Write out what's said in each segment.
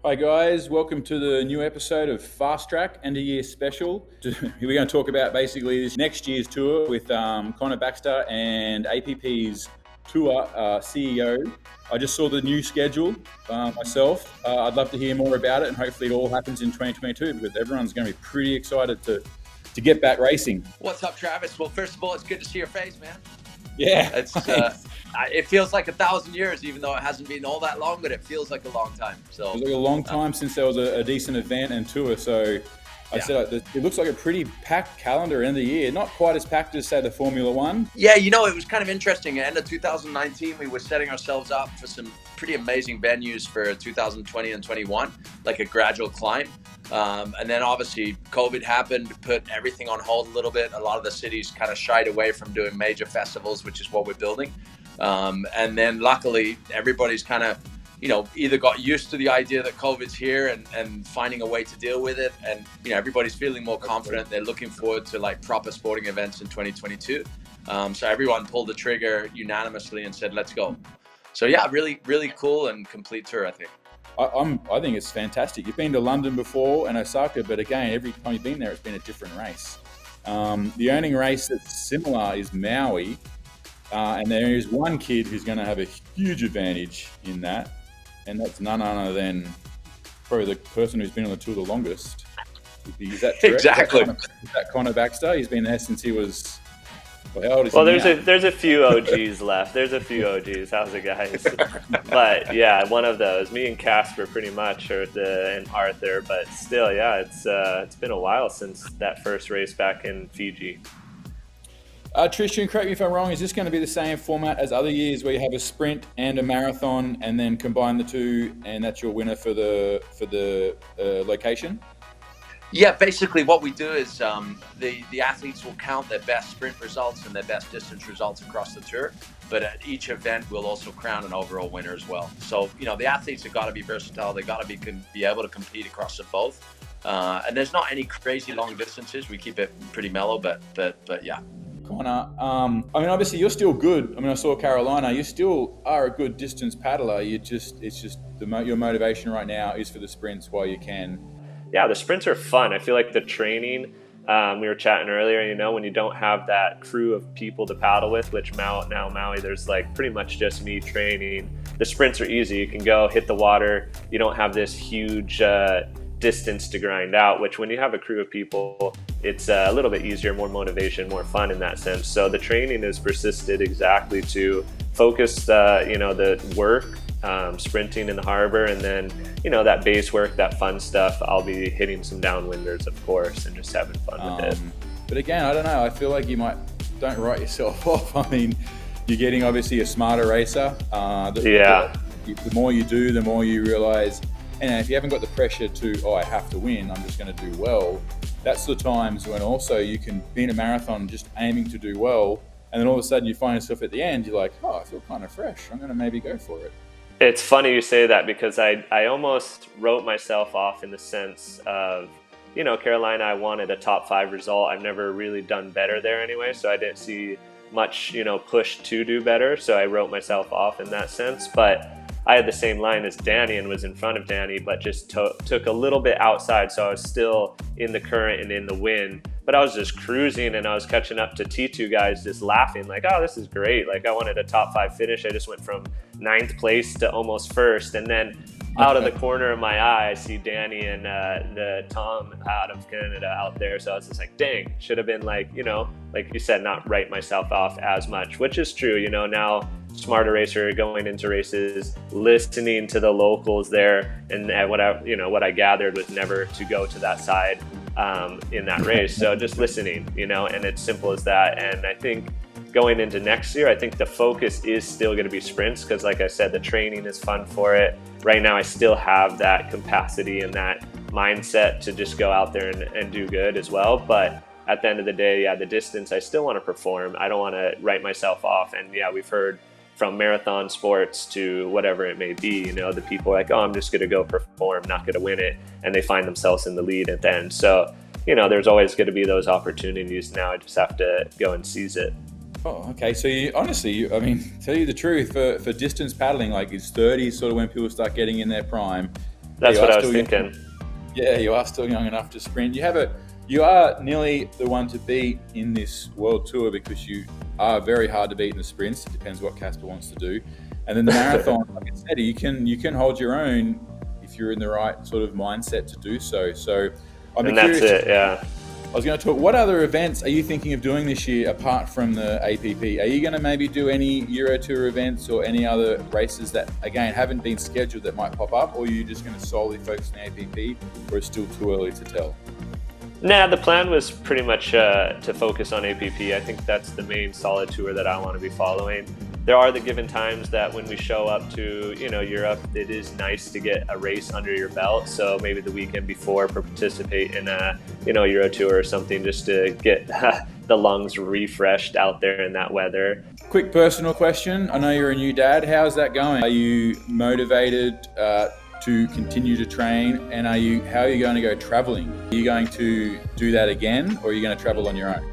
Hi guys, welcome to the new episode of Fast Track End of Year Special. We're going to talk about basically this next year's tour with Connor Baxter and APP's tour CEO. I just saw the new schedule myself. I'd love to hear more about it, and hopefully it all happens in 2022 because everyone's going to be pretty excited to get back racing. What's up, Travis? Well, first of all, it's good to see your face, man. Yeah, it feels like 1,000 years, even though it hasn't been all that long, but it feels like a long time. So it was like a long time since there was a decent event and tour. So I said it looks like a pretty packed calendar end of the year. Not quite as packed as, say, the Formula One. Yeah, it was kind of interesting. At the end of 2019, we were setting ourselves up for some pretty amazing venues for 2020 and 21, like a gradual climb. And then obviously COVID happened, put everything on hold a little bit. A lot of the cities kind of shied away from doing major festivals, which is what we're building. And then luckily everybody's kind of, either got used to the idea that COVID's here and finding a way to deal with it. And, everybody's feeling more confident. They're looking forward to like proper sporting events in 2022. So everyone pulled the trigger unanimously and said, let's go. So yeah, really, really cool and complete tour, I think. I think it's fantastic. You've been to London before and Osaka, but again, every time you've been there, it's been a different race. The only race that's similar is Maui, and there is one kid who's going to have a huge advantage in that, and that's none other than probably the person who's been on the tour the longest. Is that correct? Exactly. Is that Connor Baxter? He's been there since he was... Well, how old is Well, he now? there's a few OGs left. There's a few OGs. How's it, guys? But yeah, one of those. Me and Casper pretty much, and Arthur. But still, yeah, it's been a while since that first race back in Fiji. Tristan, correct me if I'm wrong. Is this going to be the same format as other years, where you have a sprint and a marathon, and then combine the two, and that's your winner for the location? Yeah, basically what we do is the athletes will count their best sprint results and their best distance results across the tour. But at each event, we'll also crown an overall winner as well. So, the athletes have got to be versatile. They've got to be able to compete across the both. And there's not any crazy long distances. We keep it pretty mellow, but yeah. Connor, obviously you're still good. I saw Carolina. You still are a good distance paddler. It's just your motivation right now is for the sprints while you can. Yeah, the sprints are fun. I feel like the training, we were chatting earlier, when you don't have that crew of people to paddle with, which Maui, there's like pretty much just me training. The sprints are easy. You can go hit the water. You don't have this huge distance to grind out, which when you have a crew of people, it's a little bit easier, more motivation, more fun in that sense. So the training is persisted exactly to focus, the work, sprinting in the harbor, and then that base work, that fun stuff, I'll be hitting some downwinders, of course, and just having fun with it. But again, I don't know, I feel like don't write yourself off. You're getting obviously a smarter racer. The more you do, the more you realize, and if you haven't got the pressure to, I have to win, I'm just going to do well, that's the times when also you can be in a marathon just aiming to do well, and then all of a sudden you find yourself at the end, you're like, I feel kind of fresh, I'm going to maybe go for it. It's funny you say that, because I almost wrote myself off in the sense of, Carolina, I wanted a top 5 result. I've never really done better there anyway, so I didn't see much, push to do better. So I wrote myself off in that sense. But I had the same line as Danny and was in front of Danny, but just took a little bit outside. So I was still in the current and in the wind. But I was just cruising, and I was catching up to T2 guys just laughing like, oh, this is great. Like, I wanted a top 5 finish. I just went from 9th place to almost first. And then out of the corner of my eye, I see Danny and the Tom out of Canada out there. So I was just like, dang, should have been like you said, not write myself off as much, which is true. Now, smarter racer, going into races, listening to the locals there, and what I gathered was never to go to that side in that race. So just listening, and it's simple as that. And I think going into next year, I think the focus is still going to be sprints, because like I said, the training is fun for it. Right now, I still have that capacity and that mindset to just go out there and do good as well. But at the end of the day, the distance, I still want to perform. I don't want to write myself off. And we've heard from marathon sports to whatever it may be, the people are like, I'm just going to go perform, not going to win it. And they find themselves in the lead at the end. So, there's always going to be those opportunities. Now I just have to go and seize it. Oh, okay. So tell you the truth, for distance paddling, like is 30 sort of when people start getting in their prime. That's what I was thinking. Yeah, you are still young enough to sprint. You are nearly the one to beat in this world tour because you are very hard to beat in the sprints. It depends what Casper wants to do. And then the marathon, like I said, you can hold your own if you're in the right sort of mindset to do so. So I'm curious. That's it, yeah. I was going to talk, what other events are you thinking of doing this year apart from the APP? Are you going to maybe do any Euro Tour events or any other races that, again, haven't been scheduled that might pop up? Or are you just going to solely focus on the APP, or it's still too early to tell? Nah, the plan was pretty much to focus on APP. I think that's the main solid tour that I want to be following. There are the given times that when we show up to, Europe, it is nice to get a race under your belt. So maybe the weekend before, participate in a, Euro Tour or something, just to get the lungs refreshed out there in that weather. Quick personal question. I know you're a new dad. How's that going? Are you motivated to continue to train? And how are you going to go traveling? Are you going to do that again, or are you going to travel on your own?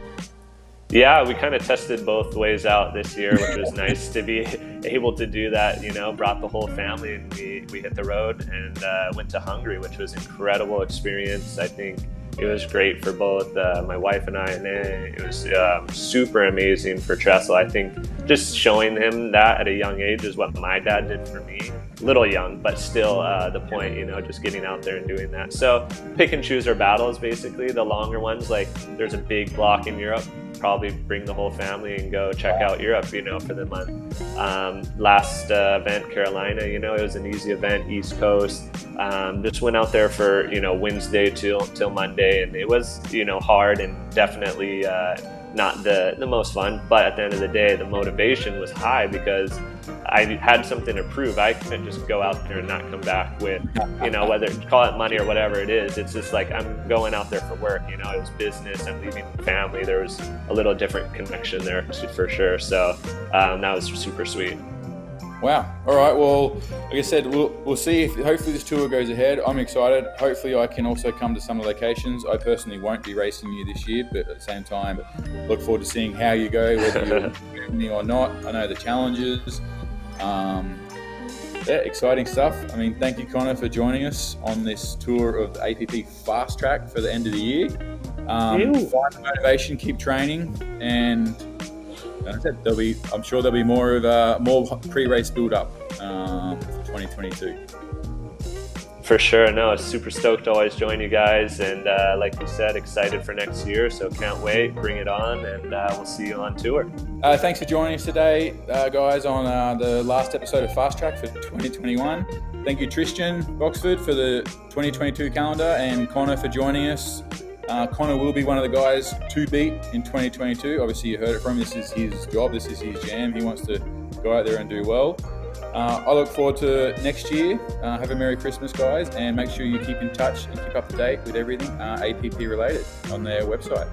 Yeah, we kind of tested both ways out this year, which was nice to be able to do that. Brought the whole family, and we hit the road and went to Hungary, which was an incredible experience. I think it was great for both my wife and I, and it was super amazing for Tressel. I think just showing him that at a young age is what my dad did for me. Little young, but still the point, just getting out there and doing that. So pick and choose our battles, basically. The longer ones, like there's a big block in Europe, probably bring the whole family and go check out Europe, for the month. Last event, Carolina, it was an easy event, East Coast. Just went out there for, Wednesday till Monday, and it was, hard and definitely not the most fun, but at the end of the day, the motivation was high because I had something to prove. I couldn't just go out there and not come back with, whether call it money or whatever it is. It's just like I'm going out there for work. It was business. I'm leaving family. There was a little different connection there for sure. So that was super sweet. Wow. All right. Well, like I said, we'll see if hopefully this tour goes ahead. I'm excited. Hopefully I can also come to some of the locations. I personally won't be racing you this year, but at the same time, look forward to seeing how you go, whether you're with me or not. I know the challenges. Exciting stuff. Thank you, Connor, for joining us on this tour of the APP Fast Track for the end of the year. Find the motivation, keep training, and like I said, I'm sure there'll be more pre-race build-up for 2022. For sure. No, super stoked to always join you guys, and like you said, excited for next year. So can't wait. Bring it on, and we'll see you on tour. Thanks for joining us today, guys, on the last episode of Fast Track for 2021. Thank you, Tristan Boxford, for the 2022 calendar, and Connor for joining us. Connor will be one of the guys to beat in 2022. Obviously, you heard it from him. This is his job. This is his jam. He wants to go out there and do well. I look forward to next year. Have a Merry Christmas, guys, and make sure you keep in touch and keep up to date with everything APP related on their website.